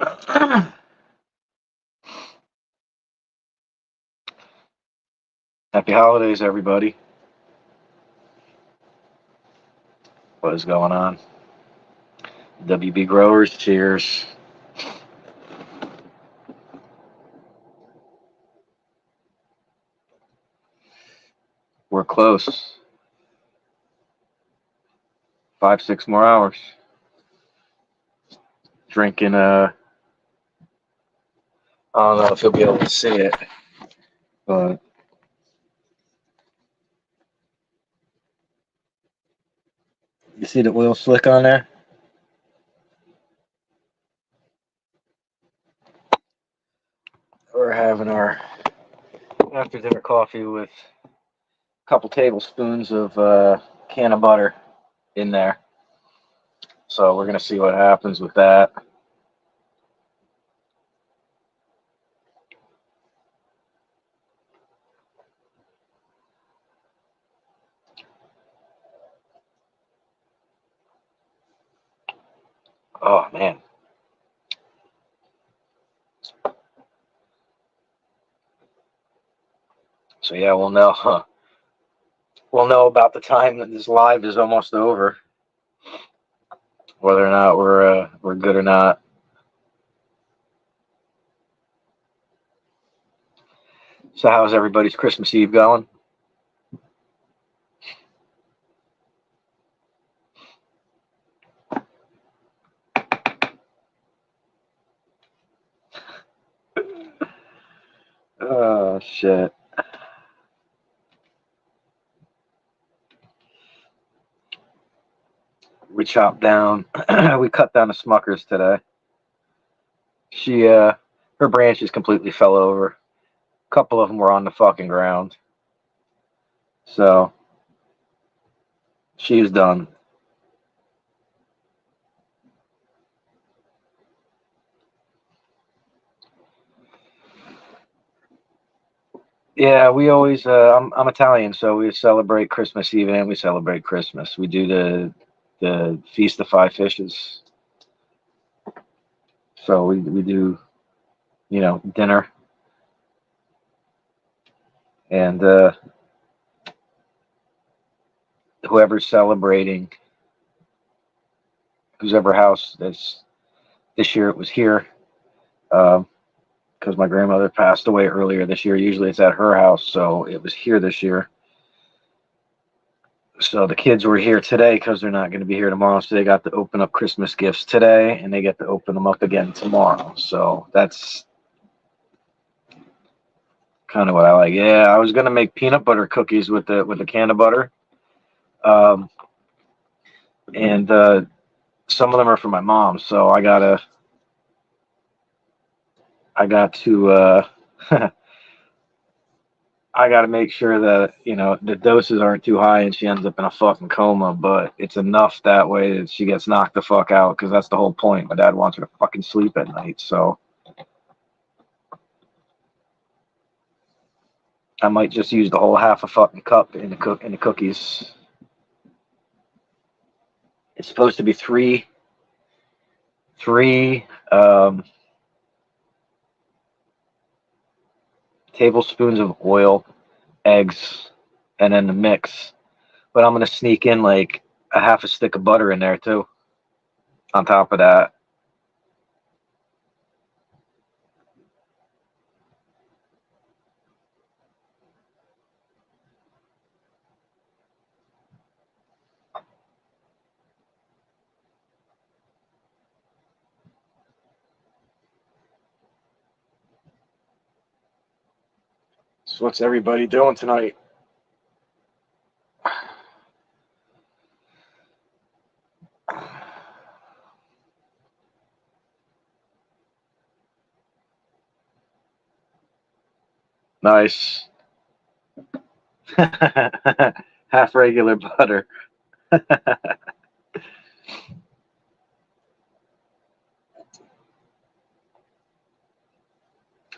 Happy holidays, everybody. What is going on? WB Growers, cheers. We're close. 5, 6 more hours. Drinking, I don't know if you'll be able to see it, but you see the oil slick on there? We're having our after dinner coffee with a couple tablespoons of can of butter in there. So we're going to see what happens with that. Oh, man. So, yeah, we'll know. We'll know about the time that this live is almost over, whether or not we're good or not. So how's everybody's Christmas Eve going? Oh shit. We chopped down we cut down the Smuckers today. She her branches completely fell over. A couple of them were on the fucking ground. So she's done. Yeah, we always I'm Italian, so we celebrate Christmas Eve and we celebrate Christmas. We do the Feast of Five Fishes. So we do, dinner and whoever's celebrating, whoever house that's this year it was here, because my grandmother passed away earlier this year. Usually it's at her house, so it was here this year. So the kids were here today because they're not going to be here tomorrow. So they got to open up Christmas gifts today, and they get to open them up again tomorrow. So that's kind of what I like. Yeah, I was going to make peanut butter cookies with the can of butter, and some of them are for my mom. So I got to I got to make sure that, the doses aren't too high and she ends up in a fucking coma, but it's enough that way that she gets knocked the fuck out, because that's the whole point. My dad wants her to fucking sleep at night, so I might just use the whole half a fucking cup in the cookies. It's supposed to be three tablespoons of oil, eggs, and then the mix. But I'm gonna sneak in like a half a stick of butter in there too, on top of that. So what's everybody doing tonight? Nice. Half regular butter.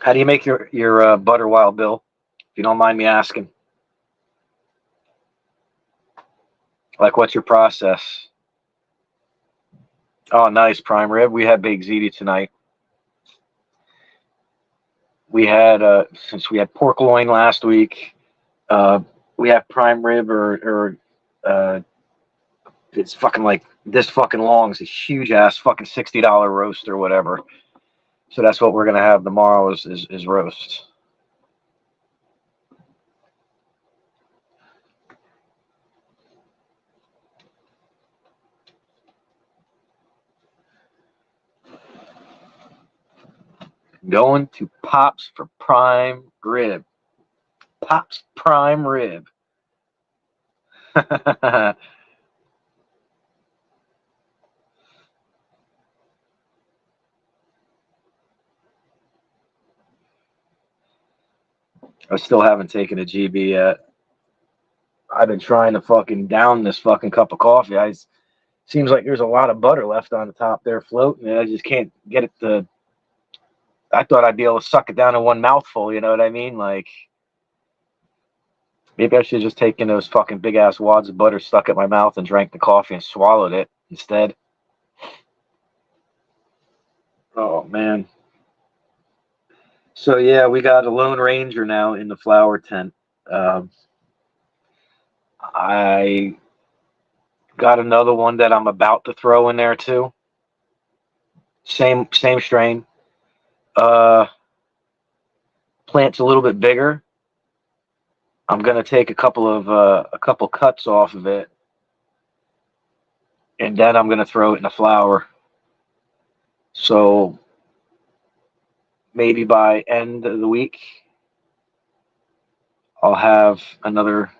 How do you make your butter, Wild Bill? If you don't mind me asking, like, what's your process? Oh, nice prime rib. We had baked ziti tonight. We had since we had pork loin last week, uh, we have prime rib or it's fucking like this fucking long. It's a huge ass fucking $60 roast or whatever. So that's what we're gonna have tomorrow is roast. Going to Pops for prime rib. Pops prime rib. I still haven't taken a GB yet. I've been trying to fucking down this fucking cup of coffee. Seems like there's a lot of butter left on the top there floating, and I just can't get it to. I thought I'd be able to suck it down in one mouthful. You know what I mean? Like maybe I should have just taken those fucking big ass wads of butter, stuck it in my mouth, and drank the coffee and swallowed it instead. Oh man. So yeah, we got a Lone Ranger now in the flower tent. Um, I got another one that I'm about to throw in there too. Same strain. Uh, Plant's a little bit bigger. I'm gonna take a couple cuts off of it, and then I'm gonna throw it in the flower. So maybe by end of the week, I'll have another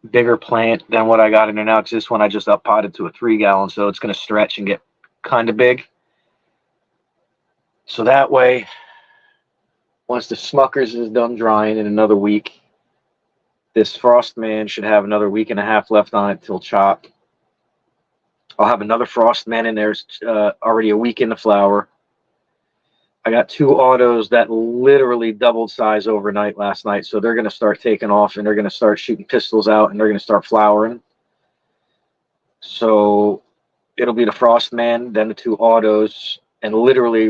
bigger plant than what I got in there now. Because this one I just up potted to a 3 gallon, so it's gonna stretch and get kind of big. So that way, once the Smuckers is done drying in another week, this Frost Man should have another week and a half left on it till chop. I'll have another Frost Man in there, already a week in the flower. I got 2 autos that literally doubled size overnight last night, so they're going to start taking off and they're going to start shooting pistils out and they're going to start flowering. So it'll be the Frost Man, then the 2 autos, and literally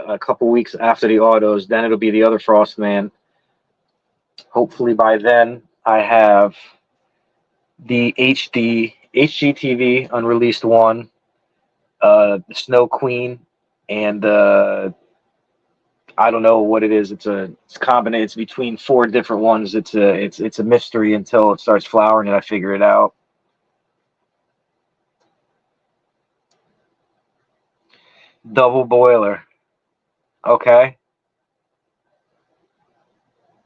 a couple weeks after the autos, then it'll be the other Frost Man. Hopefully by then I have the HGTV unreleased one, the Snow Queen, and I don't know what it is. It's combination. It's between 4 different ones. It's a mystery until it starts flowering and I figure it out. Double boiler. Okay.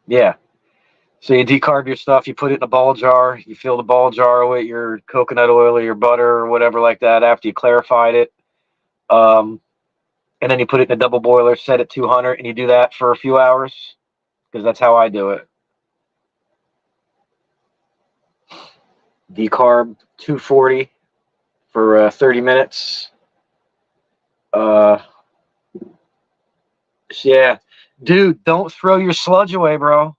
Yeah. So you decarb your stuff, you put it in a ball jar, you fill the ball jar with your coconut oil or your butter or whatever like that after you clarified it. And then you put it in a double boiler, set it 200, and you do that for a few hours because that's how I do it. Decarb 240 for 30 minutes. Yeah. Dude, don't throw your sludge away, bro.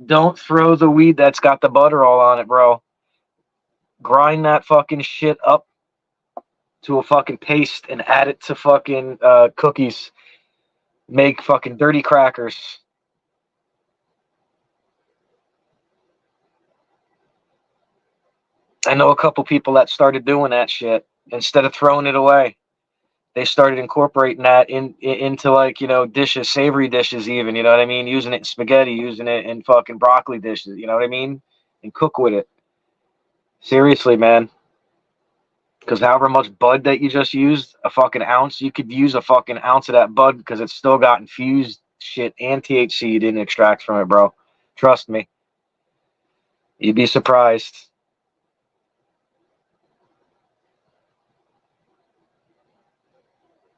Don't throw the weed that's got the butter all on it, bro. Grind that fucking shit up to a fucking paste and add it to fucking cookies. Make fucking dirty crackers. I know a couple people that started doing that shit instead of throwing it away. They started incorporating that into like, you know, dishes, savory dishes even, you know what I mean? Using it in spaghetti, using it in fucking broccoli dishes, you know what I mean? And cook with it. Seriously, man. Because however much bud that you just used, a fucking ounce, you could use a fucking ounce of that bud because it's still got infused shit and THC you didn't extract from it, bro. Trust me. You'd be surprised.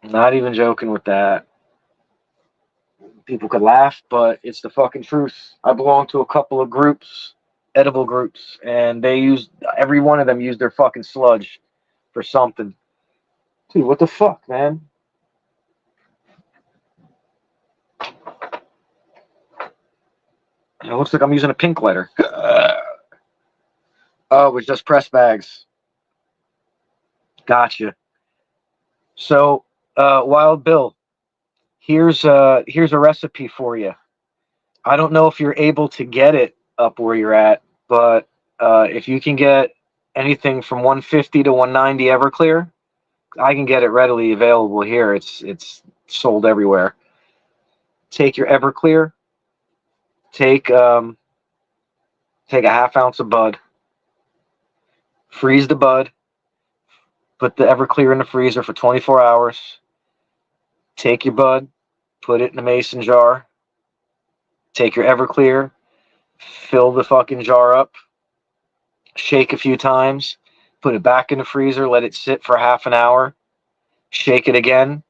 Not even joking with that. People could laugh, but it's the fucking truth. I belong to a couple of groups, edible groups, and every one of them used their fucking sludge for something. Dude, what the fuck, man? It looks like I'm using a pink lighter. Oh, it was just press bags. Gotcha. So, Wild Bill, Here's a recipe for you. I don't know if you're able to get it up where you're at, but if you can get anything from 150 to 190 Everclear, I can get it readily available here. It's sold everywhere. Take your Everclear. Take a half ounce of Bud. Freeze the Bud. Put the Everclear in the freezer for 24 hours. Take your Bud. Put it in a mason jar. Take your Everclear. Fill the fucking jar up. Shake a few times. Put it back in the freezer. Let it sit for half an hour. Shake it again.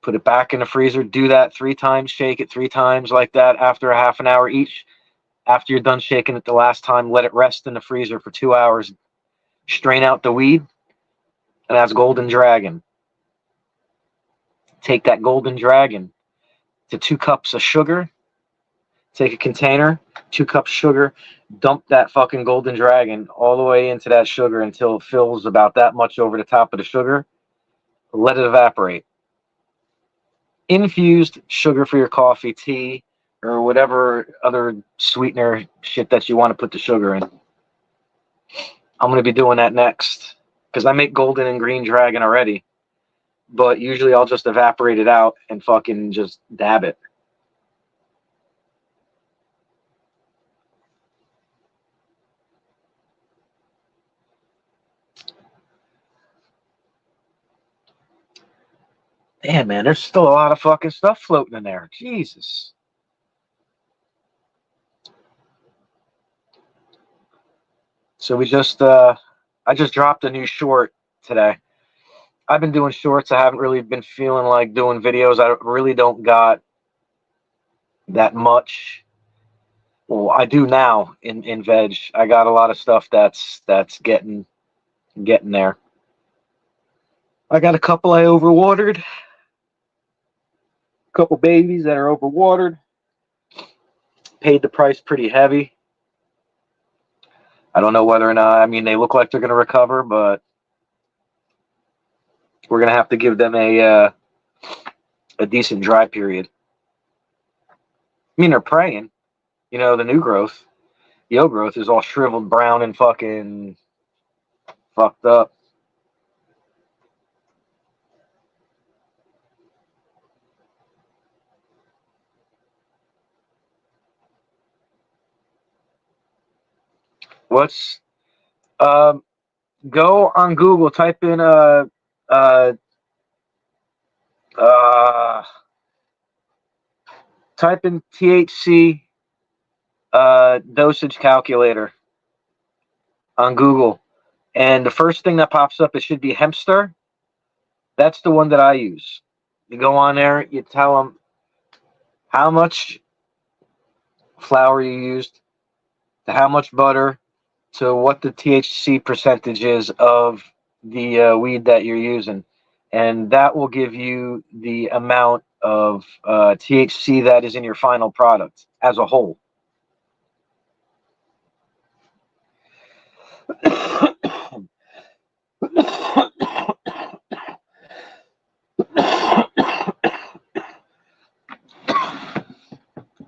Put it back in the freezer. Do that 3 times. Shake it 3 times like that after a half an hour each. After you're done shaking it the last time, let it rest in the freezer for 2 hours. Strain out the weed, and that's Golden Dragon. Take that Golden Dragon to 2 cups of sugar. Take a container, 2 cups sugar, dump that fucking Golden Dragon all the way into that sugar until it fills about that much over the top of the sugar. Let it evaporate. Infused sugar for your coffee, tea, or whatever other sweetener shit that you want to put the sugar in. I'm going to be doing that next because I make Golden and Green Dragon already. But usually I'll just evaporate it out and fucking just dab it. Damn, man, there's still a lot of fucking stuff floating in there. Jesus. So I just dropped a new short today. I've been doing shorts. I haven't really been feeling like doing videos. I really don't got that much. Well, I do now in veg. I got a lot of stuff that's getting there. I got a couple I overwatered. A couple babies that are overwatered. Paid the price pretty heavy. I don't know whether or not, I mean, they look like they're going to recover, but we're going to have to give them a decent dry period. I mean, they're praying. You know, the new growth, the old growth is all shriveled brown and fucking fucked up. What's go on Google, type in type in THC dosage calculator on Google, and the first thing that pops up, it should be Hempster. That's the one that I use. You go on there, you tell them how much flour you used, to how much butter, to what the THC percentage is of the weed that you're using, and that will give you the amount of THC that is in your final product as a whole.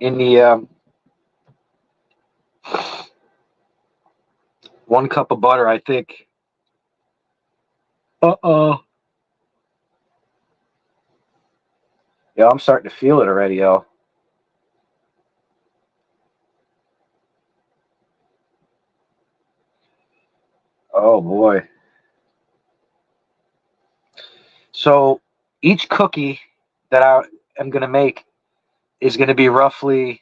In the 1 cup of butter, I think. Yeah, I'm starting to feel it already, yo. Oh boy. So each cookie that I am going to make is going to be roughly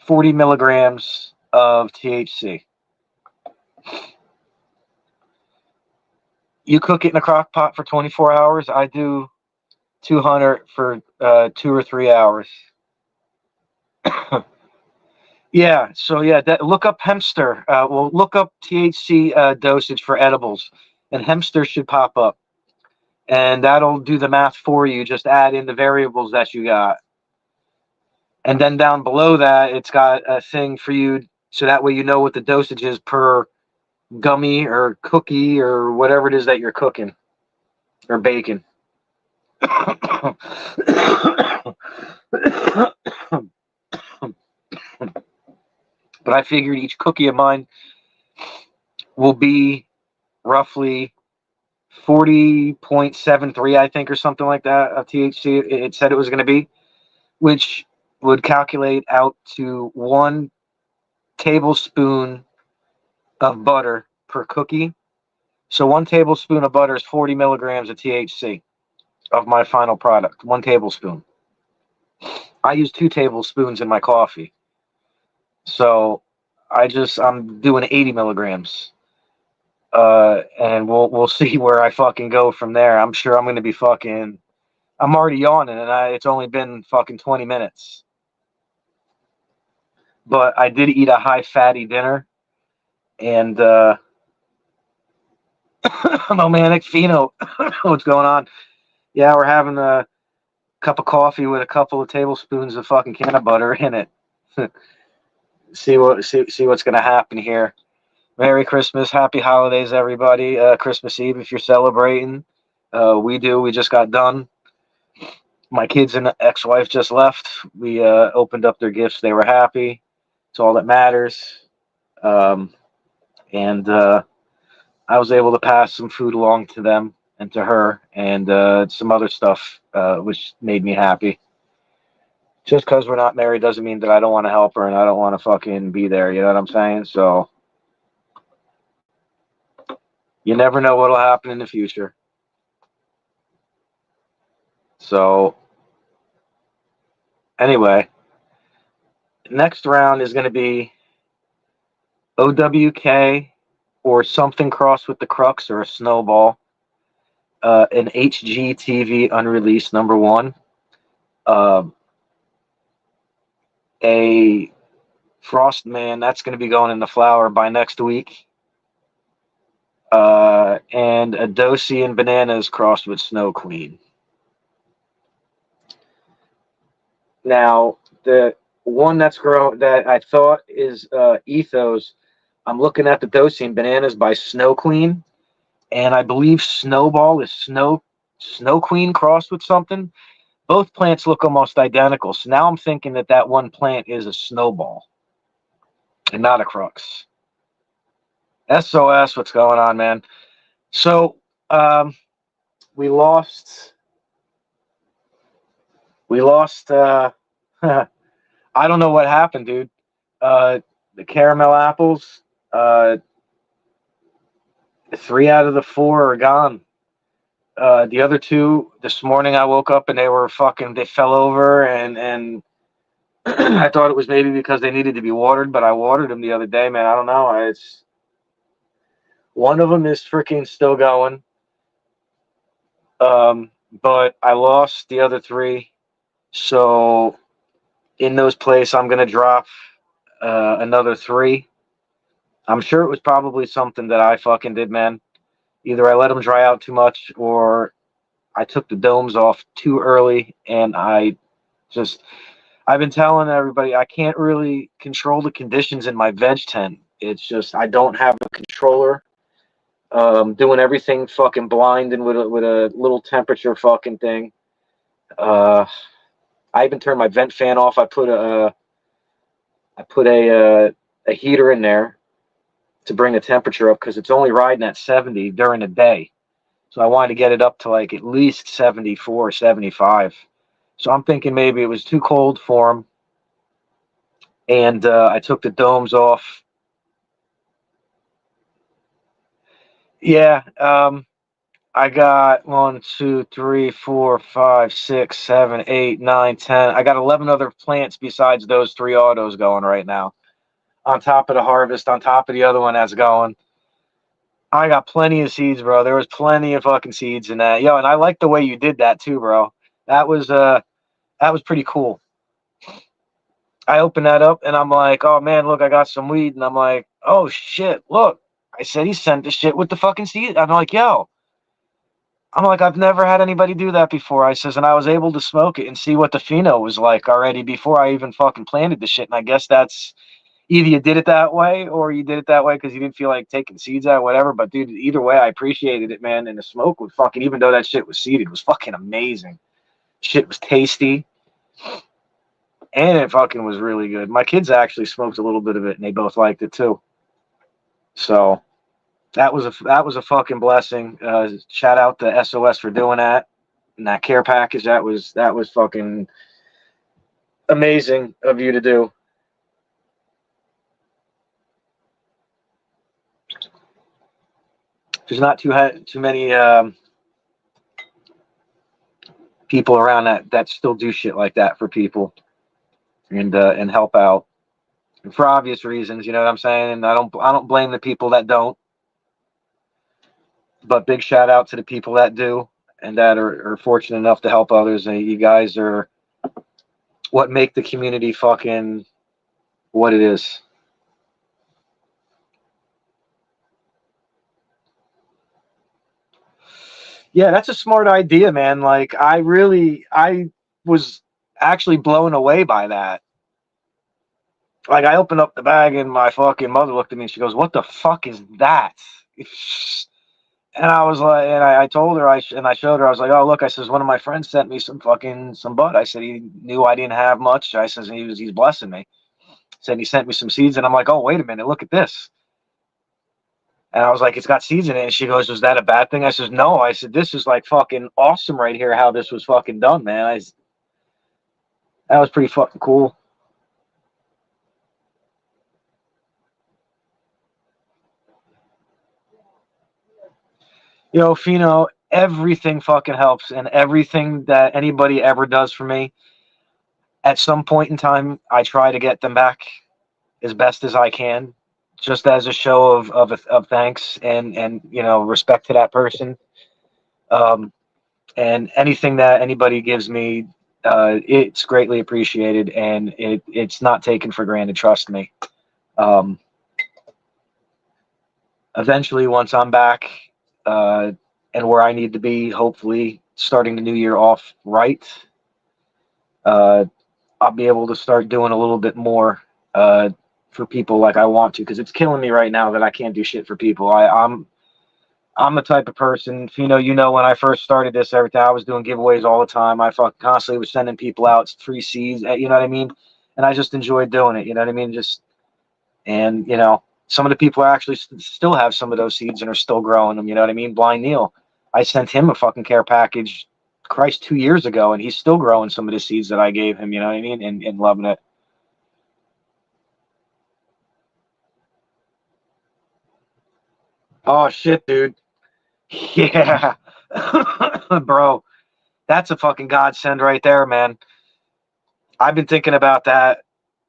40 milligrams of THC. You cook it in a crock pot for 24 hours. I do 200 for 2 or 3 hours. Yeah, so yeah, look up Hempster. Well, look up THC dosage for edibles, and Hempster should pop up. And that'll do the math for you. Just add in the variables that you got. And then down below that, it's got a thing for you, so that way you know what the dosage is per gummy or cookie or whatever it is that you're cooking or baking. But I figured each cookie of mine will be roughly 40.73, I think, or something like that of THC. It said it was going to be, which would calculate out to 1 tablespoon of butter per cookie. So 1 tablespoon of butter is 40 milligrams of THC of my final product. 1 tablespoon. I use 2 tablespoons in my coffee. So I'm doing 80 milligrams. And we'll see where I fucking go from there. I'm sure I'm going to be fucking. I'm already yawning, and it's only been fucking 20 minutes. But I did eat a high fatty dinner, and Momanic Fino, what's going on? Yeah, we're having a cup of coffee with a couple of tablespoons of fucking can of butter in it. see what's going to happen here. Merry Christmas, Happy Holidays, everybody. Christmas Eve if you're celebrating. We do. We just got done. My kids and ex-wife just left. We opened up their gifts. They were happy. It's all that matters. And I was able to pass some food along to them and to her and some other stuff, which made me happy. Just because we're not married doesn't mean that I don't want to help her and I don't want to fucking be there. You know what I'm saying? So you never know what'll happen in the future. So anyway, next round is going to be OWK or something crossed with the Crux or a Snowball. An HGTV unreleased #1. A Frostman, that's going to be going in the flower by next week. And a Dosi and Bananas crossed with Snow Queen. Now, the one that I thought is Ethos, I'm looking at the Dosi and Bananas by Snow Queen, and I believe Snowball is Snow Queen crossed with something. Both plants look almost identical, so now I'm thinking that one plant is a Snowball and not a Crux. SOS, what's going on, man? So we lost I don't know what happened, dude. The caramel apples, 3 out of the 4 are gone. The other 2, this morning I woke up and they fell over, and I thought it was maybe because they needed to be watered, but I watered them the other day, man. I don't know. One of them is freaking still going. But I lost the other 3. So in those places, I'm going to drop another 3. I'm sure it was probably something that I fucking did, man. Either I let them dry out too much or I took the domes off too early, and I've been telling everybody I can't really control the conditions in my veg tent. It's just I don't have a controller. Doing everything fucking blind and with a little temperature fucking thing. I even turned my vent fan off. I put a heater in there to bring the temperature up because it's only riding at 70 during the day. So I wanted to get it up to like at least 74, 75. So I'm thinking maybe it was too cold for them. And I took the domes off. Yeah, I got 1, 2, 3, 4, 5, 6, 7, 8, 9, 10. I got 11 other plants besides those 3 autos going right now. On top of the harvest, on top of the other one that's going. I got plenty of seeds, bro. There was plenty of fucking seeds in that. Yo, and I like the way you did that too, bro. That was pretty cool. I opened that up and I'm like, oh man, look, I got some weed. And I'm like, oh shit, look. I said he sent the shit with the fucking seed. I'm like, yo. I'm like, I've never had anybody do that before. I says, and I was able to smoke it and see what the pheno was like already before I even fucking planted the shit. And I guess that's either you did it that way or you did it that way because you didn't feel like taking seeds out, whatever. But dude, either way, I appreciated it, man. And the smoke was fucking, even though that shit was seeded, was fucking amazing. Shit was tasty. And it fucking was really good. My kids actually smoked a little bit of it, and they both liked it too. So that was a fucking blessing. Shout out to SOS for doing that and that care package. That was fucking amazing of you to do. There's not too many people around that still do shit like that for people and help out. And for obvious reasons, you know what I'm saying? And I don't blame the people that don't. But big shout out to the people that do and that are fortunate enough to help others. And you guys are what make the community fucking what it is. Yeah, that's a smart idea, man. Like I was actually blown away by that. Like I opened up the bag and my fucking mother looked at me and she goes, "What the fuck is that?" And I was like, and I told her, and I showed her, I was like, "Oh, look," I says, "one of my friends sent me some bud." I said, "He knew I didn't have much." I says, he's blessing me. Said he sent me some seeds, and I'm like, "Oh, wait a minute, look at this." And I was like, "It's got seeds in it." And she goes, "Was that a bad thing?" I says, "No." I said, "This is like fucking awesome right here, how this was fucking done, man." That was pretty fucking cool. You know, Fino, everything fucking helps, and everything that anybody ever does for me, at some point in time, I try to get them back as best as I can, just as a show of thanks and you know respect to that person. Um, and anything that anybody gives me, it's greatly appreciated, and it's not taken for granted. Trust me. Um, Eventually, once I'm back and where I need to be, hopefully starting the new year off right, uh, I'll be able to start doing a little bit more for people like I want to, because it's killing me right now that I can't do shit for people. I'm the type of person, you know, when I first started this, everything I was doing giveaways all the time. I fucking constantly was sending people out free seeds, you know what I mean? And I just enjoyed doing it, you know what I mean? And you know, some of the people actually still have some of those seeds and are still growing them, you know what I mean? Blind Neil, I sent him a fucking care package, Christ, 2 years ago, and he's still growing some of the seeds that I gave him, you know what I mean? And loving it. Oh shit, dude. Yeah. Bro, that's a fucking godsend right there, man. I've been thinking about that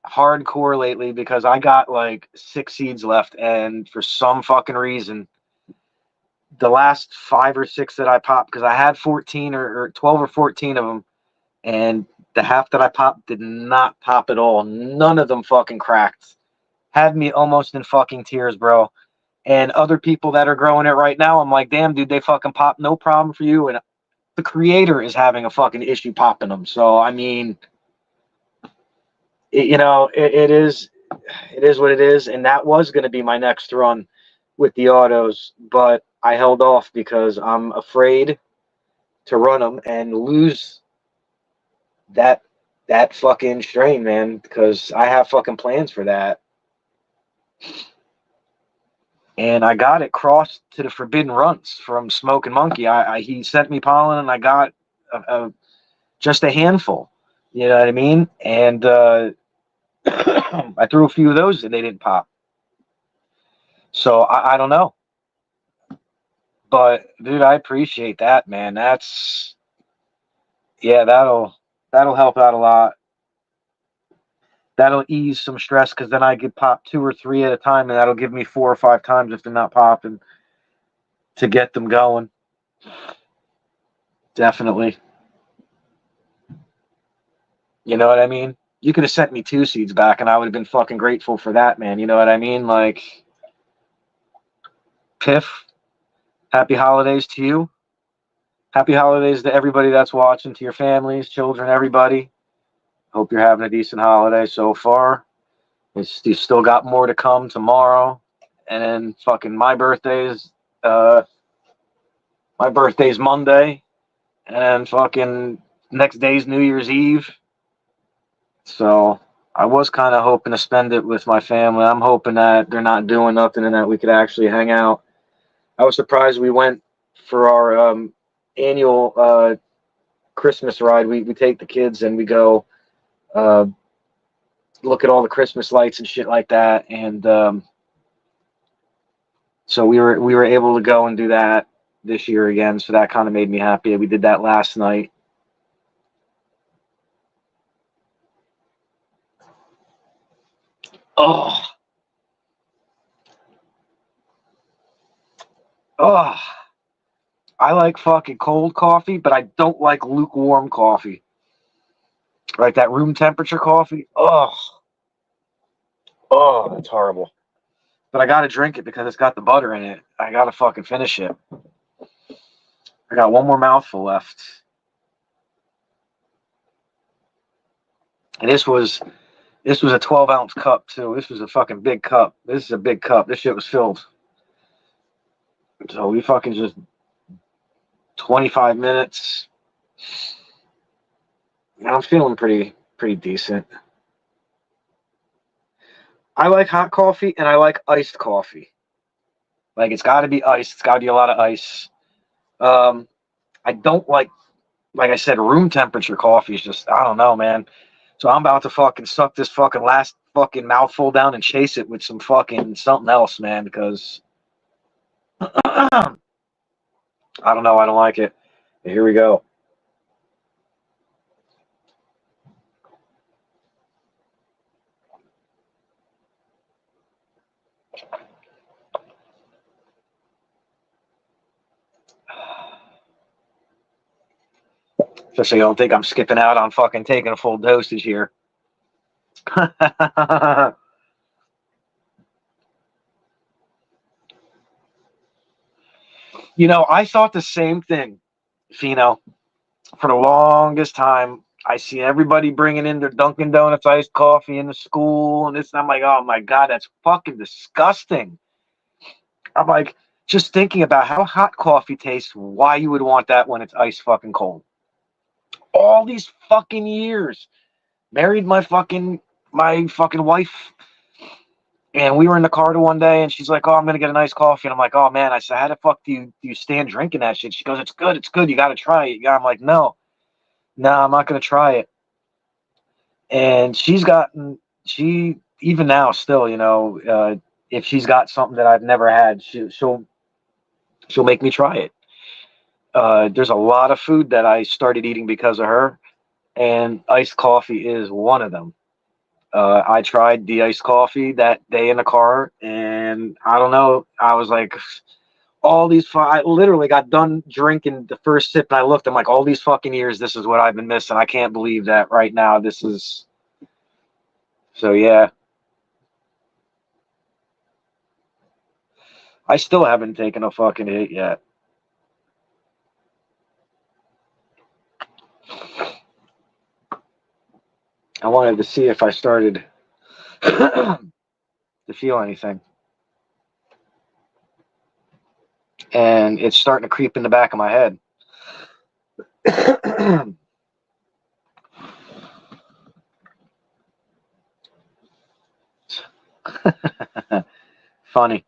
hardcore lately because I got like 6 seeds left, and for some fucking reason, the last 5 or 6 that I popped, because I had 14 or 12 or 14 of them, and the half that I popped did not pop at all. None of them fucking cracked. Had me almost in fucking tears, bro. And other people that are growing it right now, I'm like, damn, dude, they fucking pop, no problem for you. And the creator is having a fucking issue popping them. So I mean, you know, it is what it is. And that was going to be my next run with the autos, but I held off because I'm afraid to run them and lose that fucking strain, man. Because I have fucking plans for that. And I got it crossed to the Forbidden Runs from Smoking Monkey. He sent me pollen, and I got just a handful. You know what I mean? And I threw a few of those, and they didn't pop. So I don't know, but dude, I appreciate that, man. That's yeah, that'll help out a lot. That'll ease some stress because then I could pop 2 or 3 at a time, and that'll give me 4 or 5 times if they're not popping to get them going. Definitely. You know what I mean? You could have sent me 2 seeds back, and I would have been fucking grateful for that, man. You know what I mean? Like, Piff, happy holidays to you. Happy holidays to everybody that's watching, to your families, children, everybody. Hope you're having a decent holiday so far. You still got more to come tomorrow, and then fucking uh, my birthday's Monday, and then fucking next day's New Year's Eve. So I was kind of hoping to spend it with my family. I'm hoping that they're not doing nothing and that we could actually hang out. I was surprised we went for our annual Christmas ride. We take the kids and we go uh, look at all the Christmas lights and shit like that. And so we were able to go and do that this year again. So that kind of made me happy. We did that last night. Oh, oh. I like fucking cold coffee, but I don't like lukewarm coffee. Like that room temperature coffee. Oh, that's horrible. But I gotta drink it because it's got the butter in it. I gotta fucking finish it. I got one more mouthful left. And this was a 12-ounce cup too. This was a fucking big cup. This is a big cup. This shit was filled. So we fucking just 25 minutes. I'm feeling pretty decent. I like hot coffee and I like iced coffee. Like it's got to be iced. It's got to be a lot of ice. I don't like I said, room temperature coffee is just I don't know, man. So I'm about to fucking suck this fucking last fucking mouthful down and chase it with some fucking something else, man. Because I don't know, I don't like it. Here we go. Just so you don't think I'm skipping out on fucking taking a full dosage here. I thought the same thing, Fino. For the longest time, I see everybody bringing in their Dunkin' Donuts iced coffee in the school and this. And I'm like, oh my God, that's fucking disgusting. I'm like, just thinking about how hot coffee tastes, why you would want that when it's ice fucking cold. All these fucking years, married my fucking wife, and we were in the car one day, and she's like, "Oh, I'm gonna get a nice coffee," and I'm like, "Oh man," I said, "How the fuck do you stand drinking that shit?" She goes, "It's good. You got to try it." I'm like, no, I'm not gonna try it. And she even now still, if she's got something that I've never had, she'll make me try it. There's a lot of food that I started eating because of her, and iced coffee is one of them. I tried the iced coffee that day in the car, and I don't know. I was like, I literally got done drinking the first sip, and I looked. I'm like, all these fucking years, this is what I've been missing. I can't believe that right now. This is so yeah. I still haven't taken a fucking hit yet. I wanted to see if I started to feel anything. And it's starting to creep in the back of my head. Funny.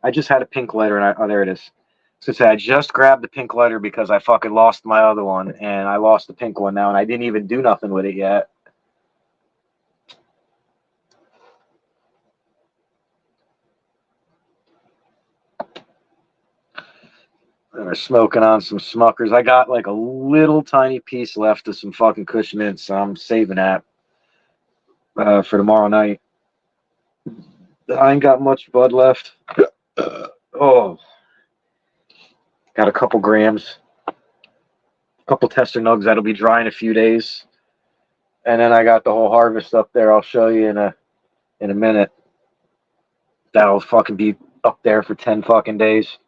I just had a pink lighter and there it is. So say I just grabbed the pink lighter because I fucking lost my other one and I lost the pink one now and I didn't even do nothing with it yet. And we're smoking on some Smuckers. I got like a little tiny piece left of some fucking Kush Mints, so I'm saving that for tomorrow night. I ain't got much bud left. Oh, got a couple grams, a couple tester nugs that'll be dry in a few days, and then I got the whole harvest up there. I'll show you in a minute. That'll fucking be up there for 10 fucking days.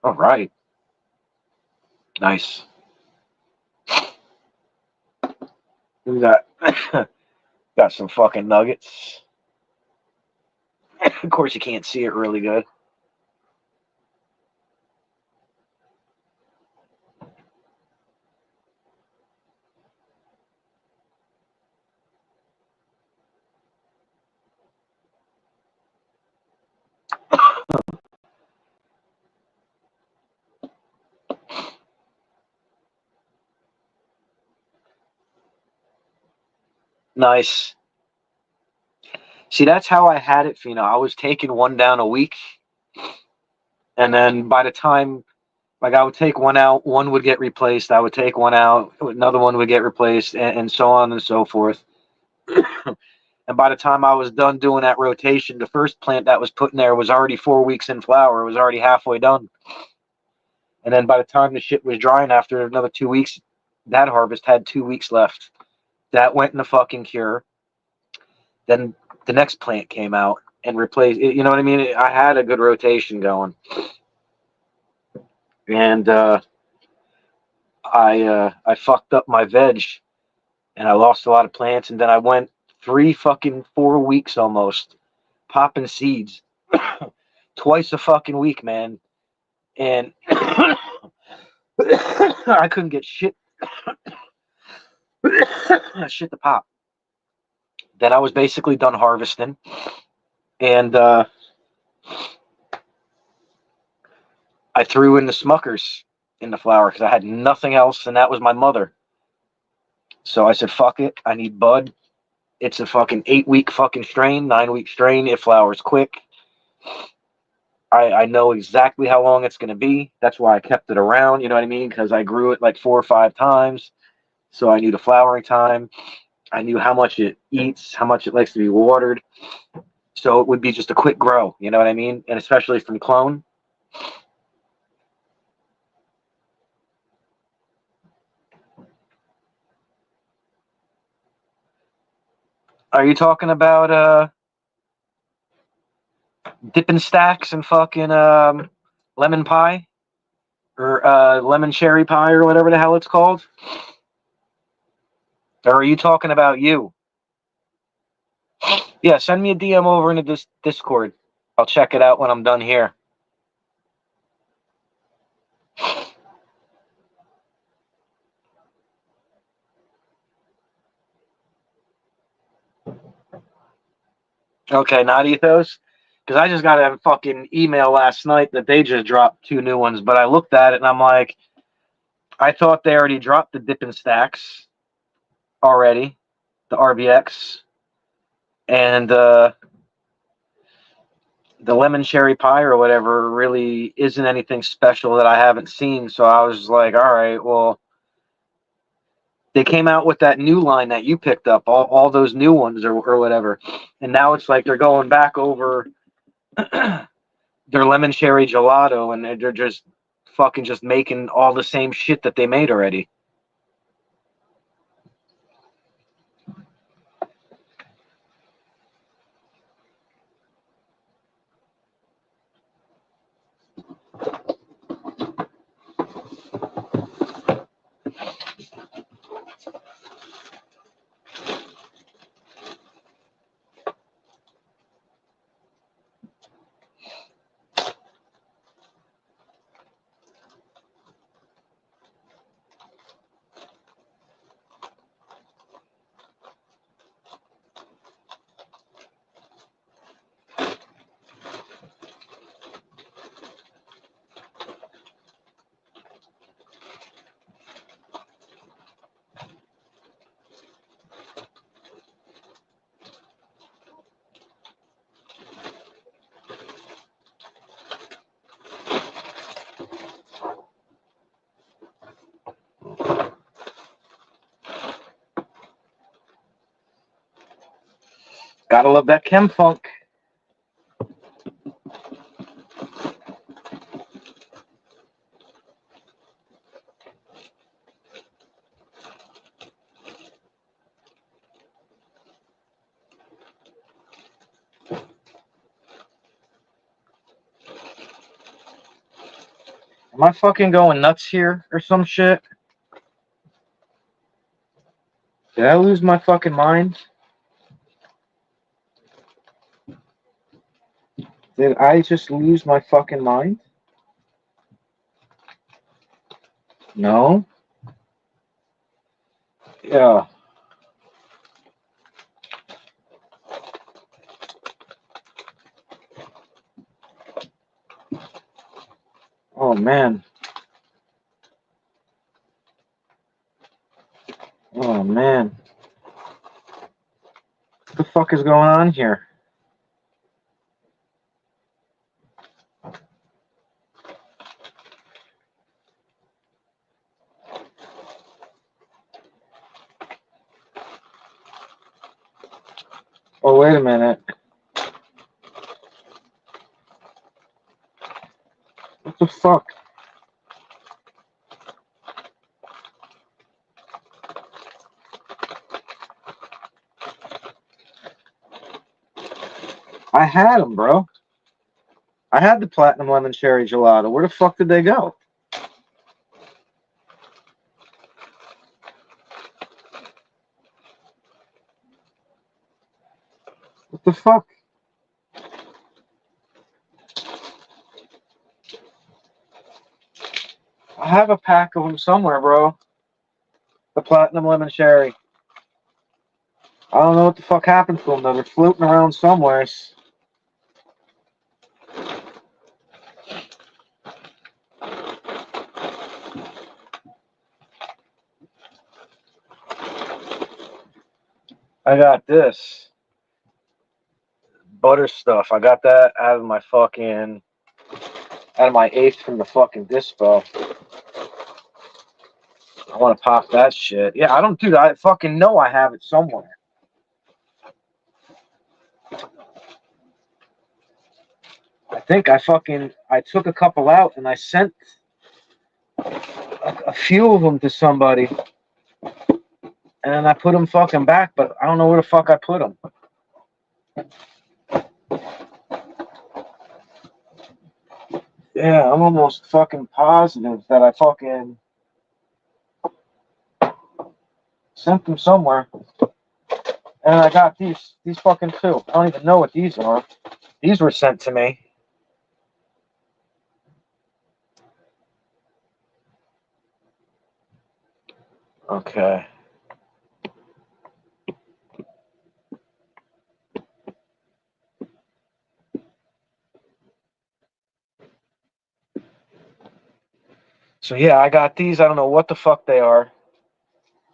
All right. Nice. We got got some fucking nuggets. Of course, you can't see it really good. Nice. See, that's how I had it, Fino. I was taking one down a week, and then by the time, like, I would take one out, one would get replaced. I would take one out, another one would get replaced, and so on and so forth. And by the time I was done doing that rotation, the first plant that was put in there was already 4 weeks in flower. It was already halfway done. And then by the time the shit was drying after another 2 weeks, that harvest had 2 weeks left. That went in the fucking cure. Then the next plant came out and replaced it. You know what I mean? I had a good rotation going. And I fucked up my veg and I lost a lot of plants. And then I went 4 weeks almost popping seeds twice a fucking week, man. And I couldn't get shit to pop. Then I was basically done harvesting, and I threw in the Smuckers in the flower because I had nothing else, and that was my mother. So I said, "Fuck it, I need bud." It's a fucking 8-week fucking strain, 9-week strain. It flowers quick. I know exactly how long it's gonna be. That's why I kept it around. You know what I mean? Because I grew it like 4 or 5 times, so I knew the flowering time. I knew how much it eats, how much it likes to be watered. So it would be just a quick grow, you know what I mean? And especially from clone. Are you talking about dipping stacks and fucking lemon pie? Or lemon cherry pie or whatever the hell it's called? Or are you talking about you? Yeah, send me a DM over into this Discord. I'll check it out when I'm done here. Okay, not ethos. Because I just got a fucking email last night that they just dropped 2 new ones, but I looked at it and I'm like, I thought they already dropped the dipping stacks already, the RBX, and the lemon cherry pie or whatever really isn't anything special that I haven't seen. So I was like, all right, well, they came out with that new line that you picked up, all those new ones or whatever. And now it's like they're going back over their lemon cherry gelato and they're just fucking just making all the same shit that they made already. Gotta love that chem funk. Am I fucking going nuts here or some shit? Did I lose my fucking mind? Did I just lose my fucking mind? No? Yeah. Oh, man. Oh, man. What the fuck is going on here? Oh, wait a minute. What the fuck? I had them, bro. I had the platinum lemon cherry gelato. Where the fuck did they go? What the fuck? I have a pack of them somewhere, bro. The platinum lemon cherry. I don't know what the fuck happened to them, though. They're floating around somewhere. I got this. Butter stuff. I got that out of my fucking... out of my eighth from the fucking dispo. I want to pop that shit. Yeah, I don't do that. I fucking know I have it somewhere. I think I took a couple out and I sent a few of them to somebody. And then I put them fucking back, but I don't know where the fuck I put them. Yeah, I'm almost fucking positive that I fucking sent them somewhere. And I got these fucking two. I don't even know what these are. These were sent to me. Okay. So yeah, I got these. I don't know what the fuck they are.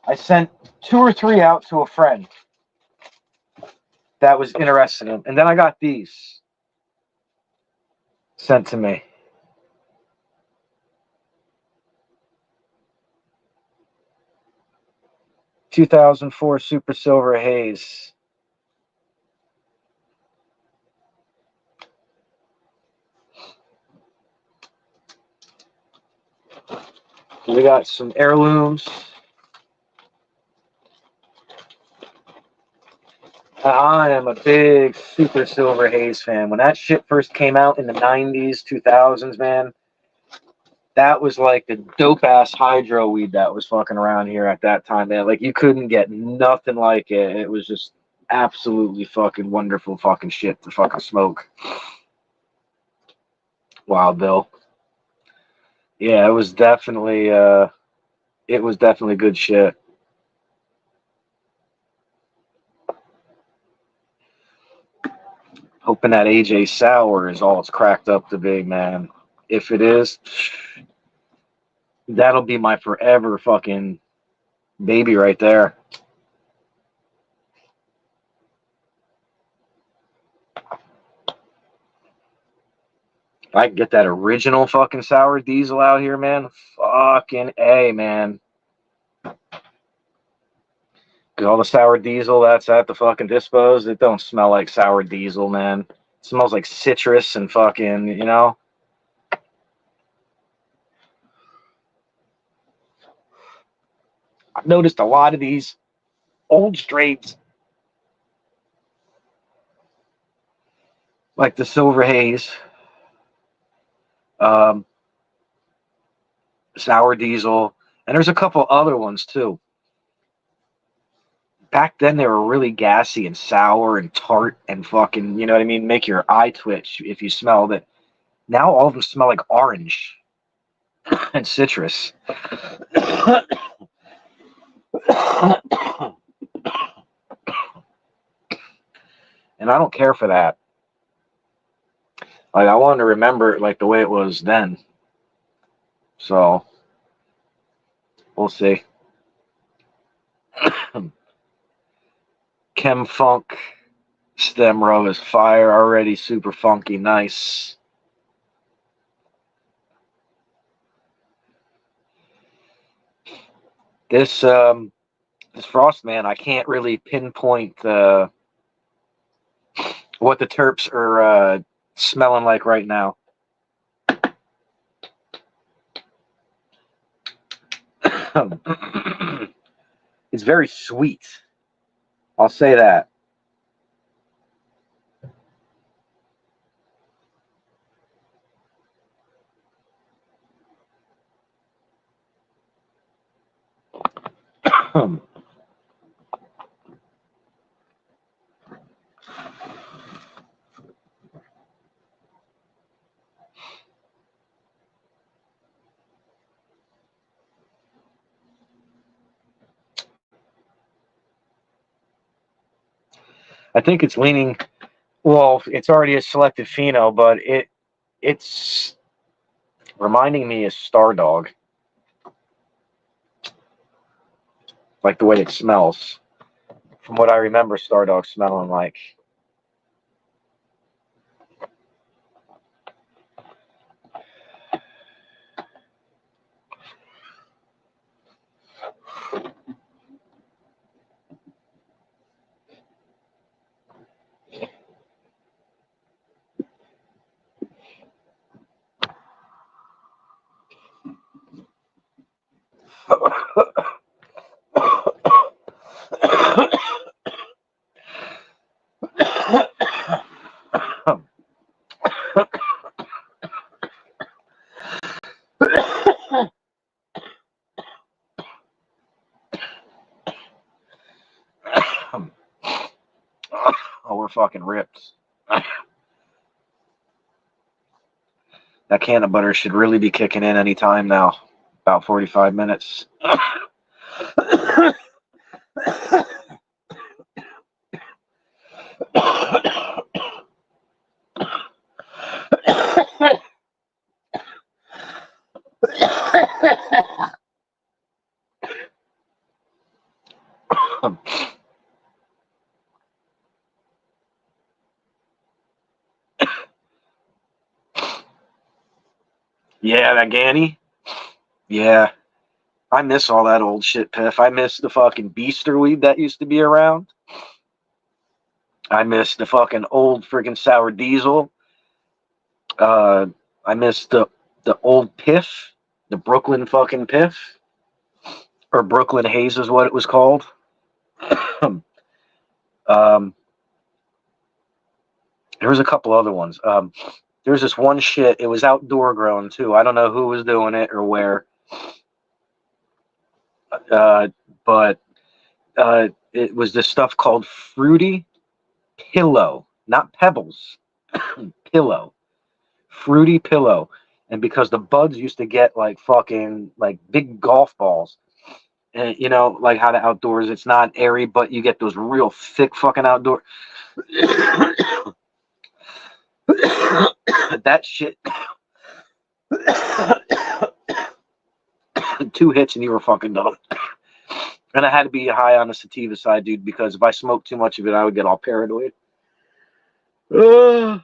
I sent 2 or 3 out to a friend that was interested in them. And then I got these sent to me. "2004 Super Silver Haze." We got some heirlooms. I am a big Super Silver Haze fan. When that shit first came out in the 90s, 2000s, man, that was like the dope ass hydro weed that was fucking around here at that time, man. Like, you couldn't get nothing like it. It was just absolutely fucking wonderful fucking shit to fucking smoke. Wild Bill. Yeah, it was definitely good shit. Hoping that AJ Sour is all it's cracked up to be, man. If it is, that'll be my forever fucking baby right there. If I can get that original fucking sour diesel out here, man, fucking A, man. Because all the sour diesel that's at the fucking dispos, it don't smell like sour diesel, man. It smells like citrus and fucking, you know? I've noticed a lot of these old straights, like the Silver Haze, um, Sour Diesel, and there's a couple other ones too. Back then they were really gassy and sour and tart and fucking, you know what I mean, make your eye twitch if you smelled it. Now all of them smell like orange and citrus. And I don't care for that. Like I wanted to remember it like the way it was then. So we'll see. Chem Funk stem row is fire already, super funky, nice. This Frost Man, I can't really pinpoint what the terps are smelling like right now. It's very sweet. I'll say that. I think it's leaning. Well, it's already a selective pheno, but it's reminding me of Stardog, like the way it smells. From what I remember, Stardog smelling like. Oh, we're fucking ripped. That can of butter should really be kicking in any time now. About 45 minutes. Yeah, that Ganny. Yeah. I miss all that old shit, Piff. I miss the fucking Beaster weed that used to be around. I miss the fucking old freaking Sour Diesel. I miss the old Piff, the Brooklyn fucking Piff, or Brooklyn Haze is what it was called. There was a couple other ones. There's this one shit. It was outdoor grown too. I don't know who was doing it or where. But it was this stuff called Fruity Pillow, not Pebbles. Pillow. Fruity Pillow. And because the buds used to get like fucking like big golf balls. And you know, like how the outdoors, it's not airy, but you get those real thick fucking outdoor. That shit. 2 hits and you were fucking done. And I had to be high on the sativa side, dude, because if I smoked too much of it, I would get all paranoid. So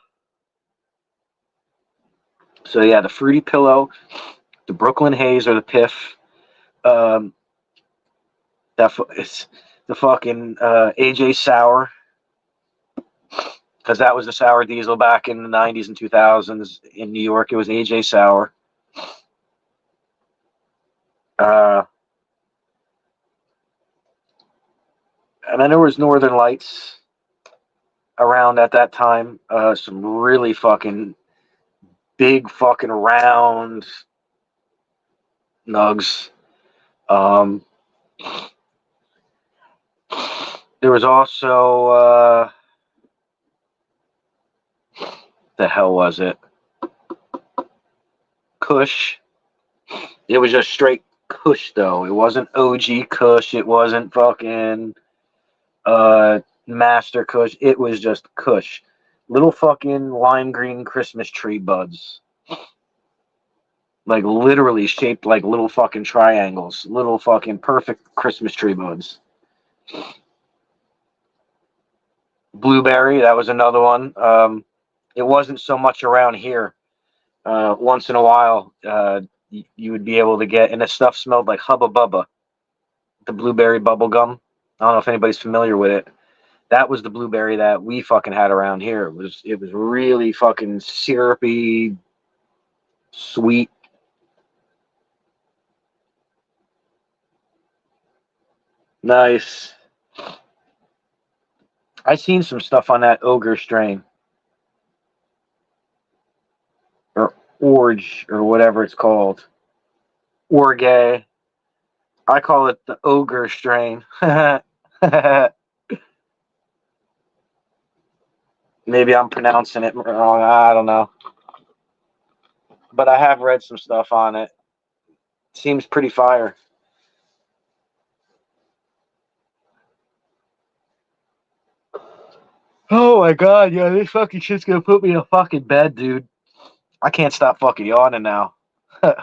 yeah, the Fruity Pillow, the Brooklyn Haze, or the Piff. It's the fucking AJ Sour, because that was the Sour Diesel back in the 90s and 2000s in New York. It was AJ Sour. And then there was Northern Lights around at that time. Some really fucking big fucking round nugs. There was also the hell was it? Kush. It was just straight Kush though. It wasn't OG Kush. It wasn't fucking Master Kush. It was just Kush. Little fucking lime green Christmas tree buds. Like literally shaped like little fucking triangles. Little fucking perfect Christmas tree buds. Blueberry, that was another one. It wasn't so much around here. Once in a while, you would be able to get, and the stuff smelled like Hubba Bubba, the blueberry bubble gum. I don't know if anybody's familiar with it. That was the blueberry that we fucking had around here. It was really fucking syrupy, sweet. Nice. I seen some stuff on that ogre strain. Or Orge, or whatever it's called. Orge. I call it the ogre strain. Maybe I'm pronouncing it wrong. I don't know. But I have read some stuff on it. Seems pretty fire. Oh my god, yeah, this fucking shit's gonna put me in a fucking bed, dude. I can't stop fucking yawning now. uh,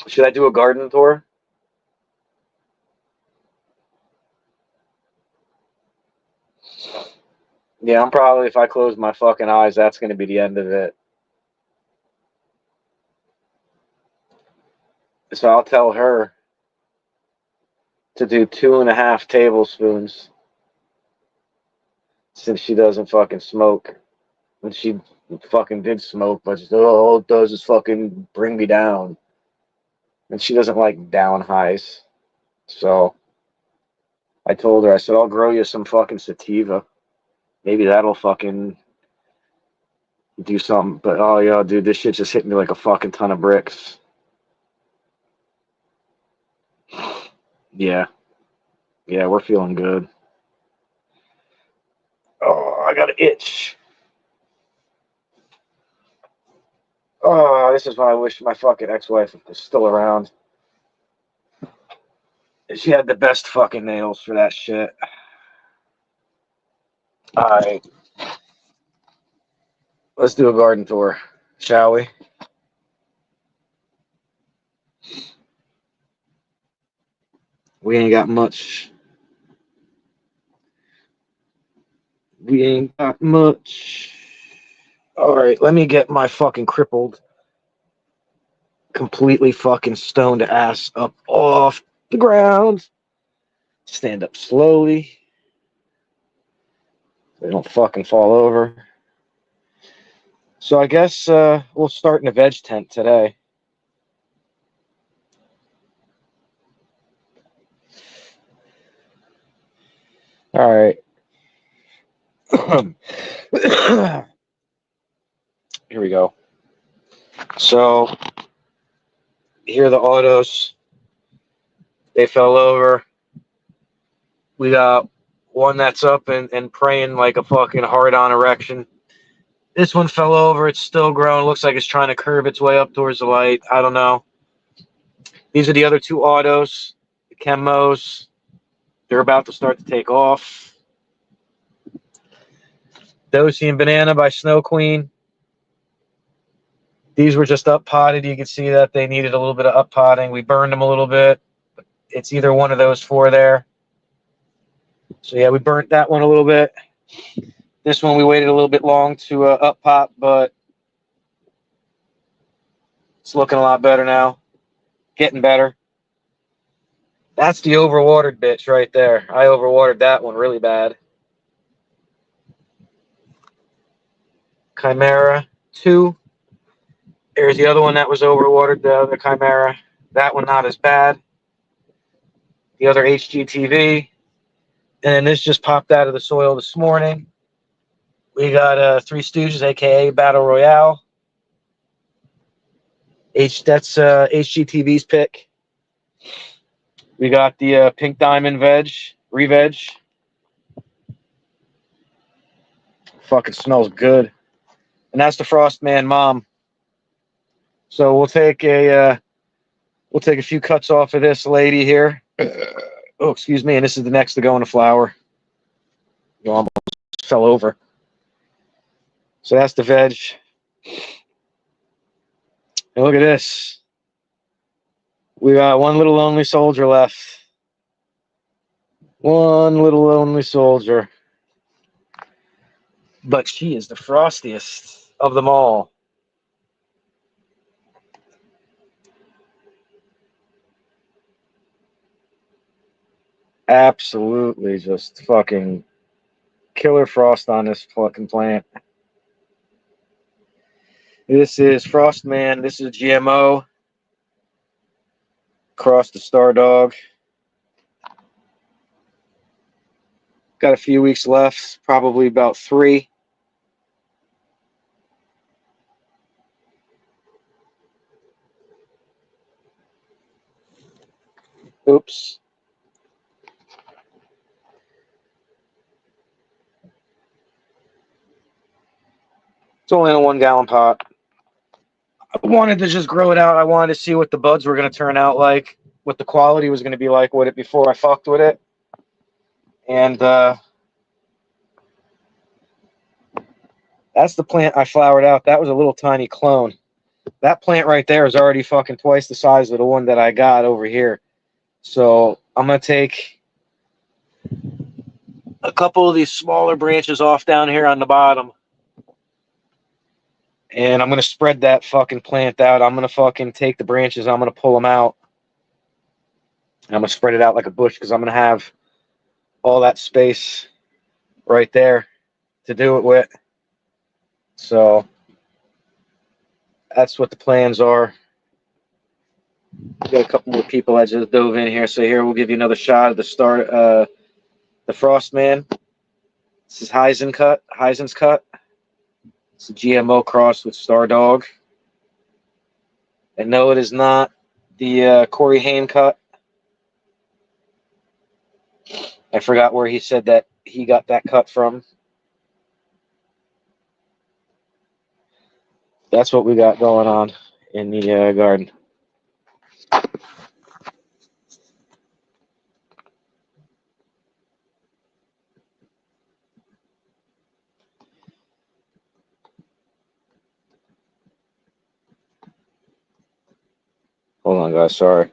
should I do a garden tour? Yeah, I'm probably, if I close my fucking eyes, that's gonna be the end of it. So I'll tell her to do 2.5 tablespoons since she doesn't fucking smoke. And she fucking did smoke, but she's, all it does is fucking bring me down. And she doesn't like down highs. So I told her, I said, I'll grow you some fucking sativa. Maybe that'll fucking do something. But oh yeah, dude, this shit just hit me like a fucking ton of bricks. Yeah. Yeah, we're feeling good. Oh, I got an itch. Oh, this is when I wish my fucking ex-wife was still around. She had the best fucking nails for that shit. Alright. Let's do a garden tour, shall we? We ain't got much. We ain't got much. Alright, let me get my fucking crippled, completely fucking stoned ass up off the ground. Stand up slowly. They don't fucking fall over. So I guess we'll start in a veg tent today. All right. Here we go. So here are the autos. They fell over. We got one that's up and praying like a fucking hard-on erection. This one fell over. It's still growing. Looks like it's trying to curve its way up towards the light. I don't know. These are the other two autos, the Chemos. They're about to start to take off. Dosi and Banana by Snow Queen. These were just up potted. You can see that they needed a little bit of up potting. We burned them a little bit. It's either one of those four there. So yeah, we burnt that one a little bit. This one we waited a little bit long to up pot, but it's looking a lot better now. Getting better. That's the overwatered bitch right there. I overwatered that one really bad. Chimera 2. There's the other one that was overwatered, the other Chimera. That one not as bad. The other HGTV. And then this just popped out of the soil this morning. We got Three Stooges, aka Battle Royale. That's HGTV's pick. We got the Pink Diamond Re-Veg. Fucking smells good. And that's the Frostman Mom. So we'll take a few cuts off of this lady here. Oh, excuse me. And this is the next to go in the flour. You almost fell over. So that's the veg. And look at this. We got one little lonely soldier left. One little lonely soldier. But she is the frostiest of them all. Absolutely just fucking killer frost on this fucking plant. This is Frostman. This is GMO. Cross the Star Dog. Got a few weeks left, probably about 3. Oops. It's only in a 1-gallon pot. I wanted to just grow it out. I wanted to see what the buds were going to turn out like, what the quality was going to be like with it before I fucked with it. And that's the plant I flowered out. That was a little tiny clone. That plant right there is already fucking twice the size of the one that I got over here. So I'm going to take a couple of these smaller branches off down here on the bottom. And I'm going to spread that fucking plant out. I'm going to fucking take the branches. I'm going to pull them out. And I'm going to spread it out like a bush because I'm going to have all that space right there to do it with. So that's what the plans are. We got a couple more people that just dove in here. So here we'll give you another shot of the Frostman. This is Heisen's cut. It's a GMO cross with Star Dog. And no, it is not the Corey Haim cut. I forgot where he said that he got that cut from. That's what we got going on in the garden. Hold on, guys. Sorry.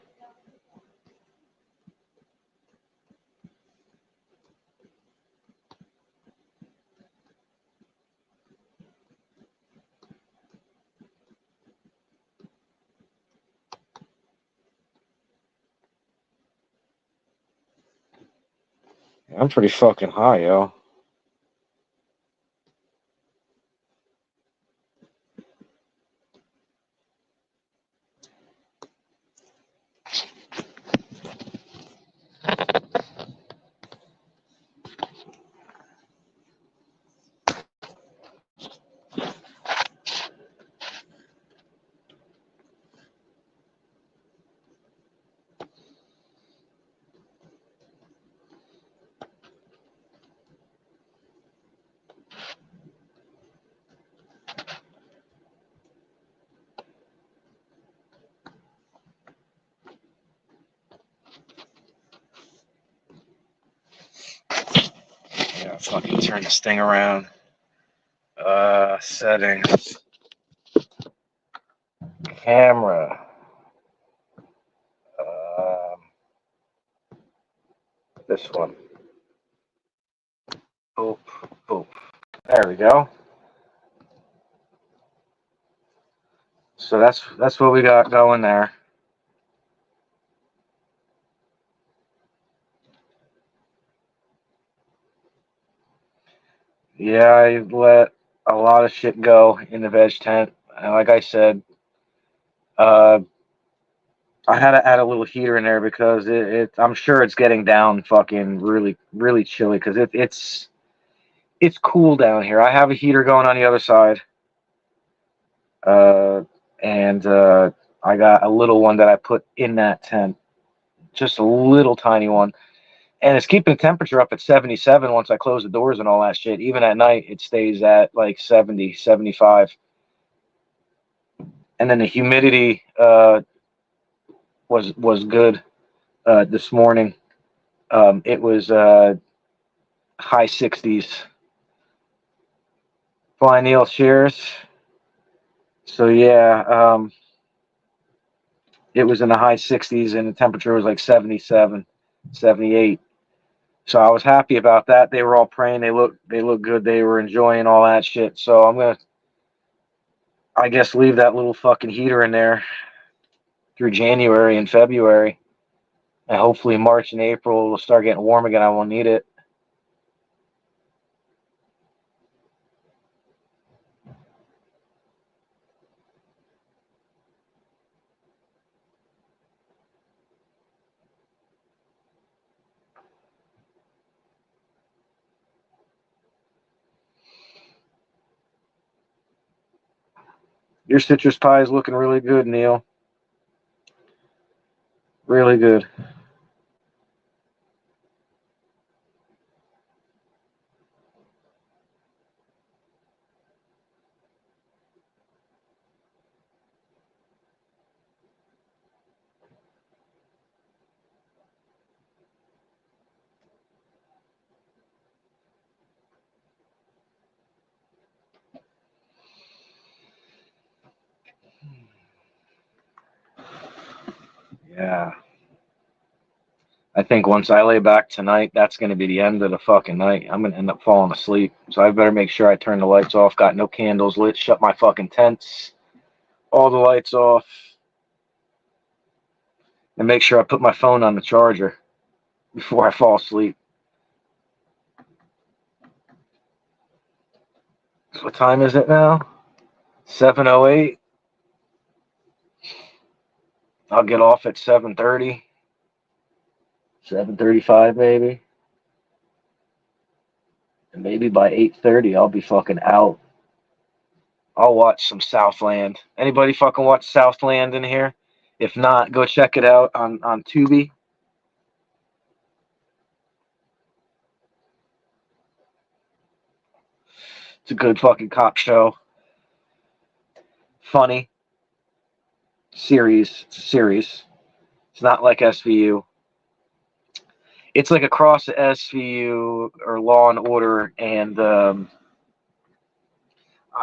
I'm pretty fucking high, yo. Yeah, fucking turn this thing around. Settings. Camera. This one. Boop, boop. There we go. So that's what we got going there. Yeah, I let a lot of shit go in the veg tent. And like I said, I had to add a little heater in there because I'm sure it's getting down fucking really, really chilly because It's cool down here. I have a heater going on the other side. And I got a little one that I put in that tent. Just a little tiny one. And it's keeping the temperature up at 77 once I close the doors and all that shit. Even at night, it stays at like 70, 75. And then the humidity was good this morning. It was high 60s. Fly Neil, cheers. So yeah, it was in the high 60s and the temperature was like 77, 78. So I was happy about that. They were all praying. They look good. They were enjoying all that shit. So I'm gonna, I guess, leave that little fucking heater in there through January and February, and hopefully March and April will start getting warm again. I won't need it. Your citrus pie is looking really good, Neil. Really good. Yeah. I think once I lay back tonight, that's going to be the end of the fucking night. I'm going to end up falling asleep. So I better make sure I turn the lights off, got no candles lit, shut my fucking tents, all the lights off, and make sure I put my phone on the charger before I fall asleep. So what time is it now? 7:08. I'll get off at 7:30. 7:35 maybe. And maybe by 8:30 I'll be fucking out. I'll watch some Southland. Anybody fucking watch Southland in here? If not, go check it out on Tubi. It's a good fucking cop show. Funny. Series. It's a series. It's not like SVU. It's like a cross SVU or Law and Order, and I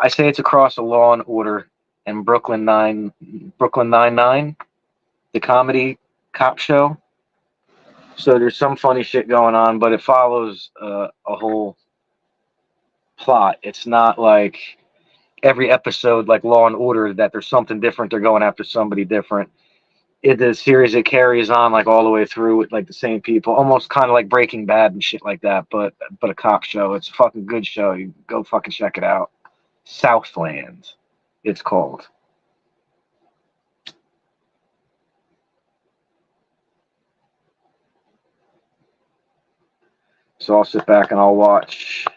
say it's across a Law and Order and Brooklyn Nine-Nine, the comedy cop show. So there's some funny shit going on, but it follows a whole plot. It's not like every episode like Law and Order that there's something different. They're going after somebody different. The series, it carries on like all the way through with like the same people, almost kind of like Breaking Bad and shit like that, but a cop show. It's a fucking good show. You go fucking check it out. Southland, it's called. So I'll sit back and I'll watch.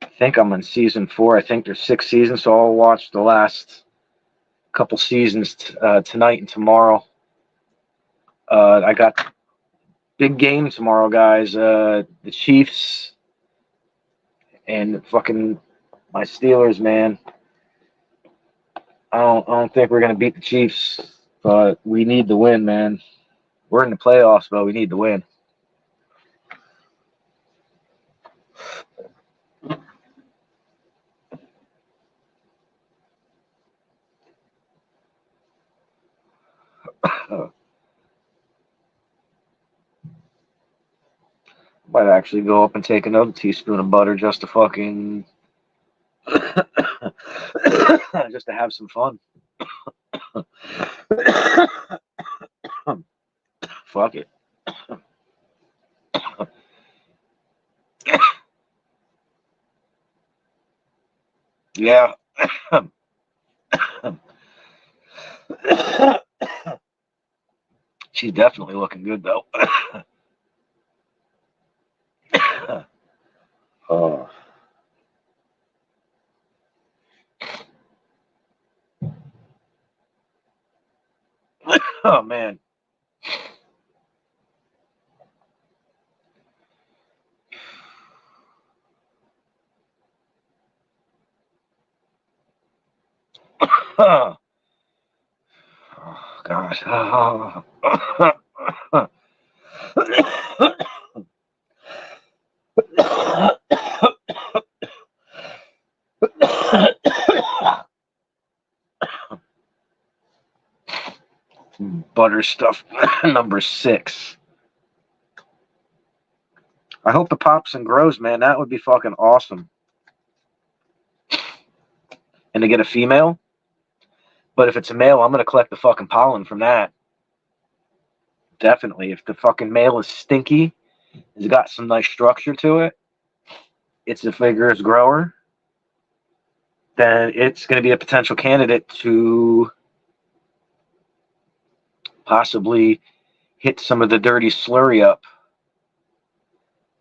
I think I'm on season 4. I think there's 6 seasons, so I'll watch the last couple seasons tonight and tomorrow. I got big game tomorrow, guys. The Chiefs and fucking my Steelers, man. I don't think we're gonna beat the Chiefs, but we need to win, man. We're in the playoffs, but we need to win. Might actually go up and take another teaspoon of butter just to fucking just to have some fun. Fuck it. Yeah. She's definitely looking good though. Oh. Oh man. Oh gosh. Butter stuff number 6. I hope the pops and grows, man. That would be fucking awesome. And to get a female. But if it's a male, I'm gonna collect the fucking pollen from that. Definitely. If the fucking male is stinky, it's got some nice structure to it, it's a vigorous grower, then it's going to be a potential candidate to possibly hit some of the dirty slurry up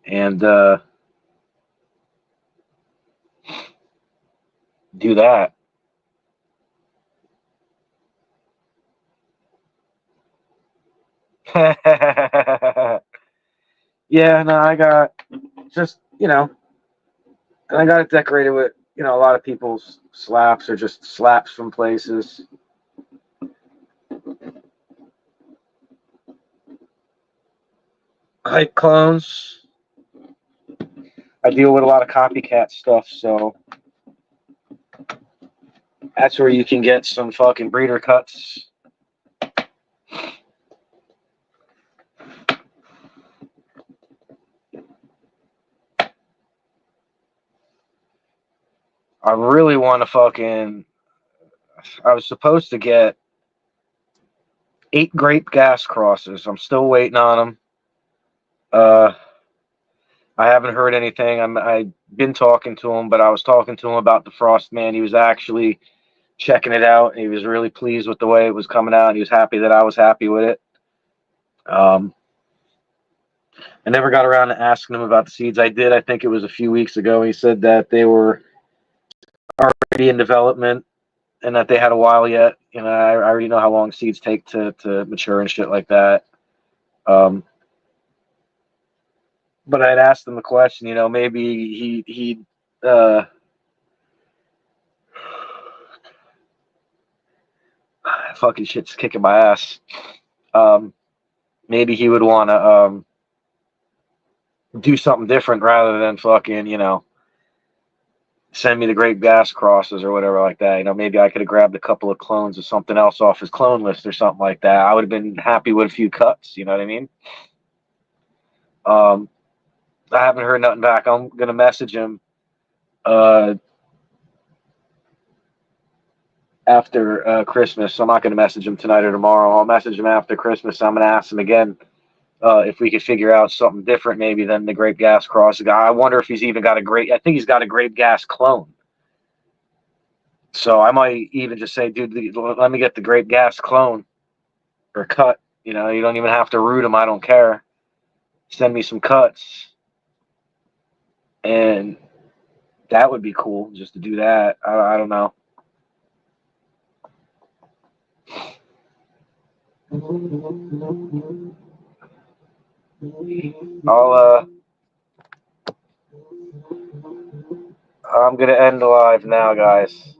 and do that. Yeah, no, I got just, I got it decorated with, a lot of people's slaps or just slaps from places. Hype clones. I deal with a lot of copycat stuff, so that's where you can get some fucking breeder cuts. I really want to fucking. I was supposed to get 8 grape gas crosses. I'm still waiting on them. I haven't heard anything. I've been talking to him, but I was talking to him about the Frost Man. He was actually checking it out. He was really pleased with the way it was coming out. He was happy that I was happy with it. I never got around to asking him about the seeds. I did. I think it was a few weeks ago. He said that they were already in development and that they had a while yet. I already know how long seeds take to mature and shit like that. But I'd asked him a question. Maybe he fucking shit's kicking my ass. Maybe he would want to do something different rather than fucking send me the grape gas crosses or whatever like that. Maybe I could have grabbed a couple of clones of something else off his clone list or something like that. I would have been happy with a few cuts. You know what I mean? I haven't heard nothing back. I'm gonna message him after Christmas. So I'm not gonna message him tonight or tomorrow. I'll message him after Christmas. I'm gonna ask him again if we could figure out something different, maybe than the grape gas cross. I wonder if he's even got a grape. I think he's got a grape gas clone. So I might even just say, dude, let me get the grape gas clone or cut. You don't even have to root them. I don't care. Send me some cuts, and that would be cool just to do that. I don't know. I'm gonna end the live now, guys.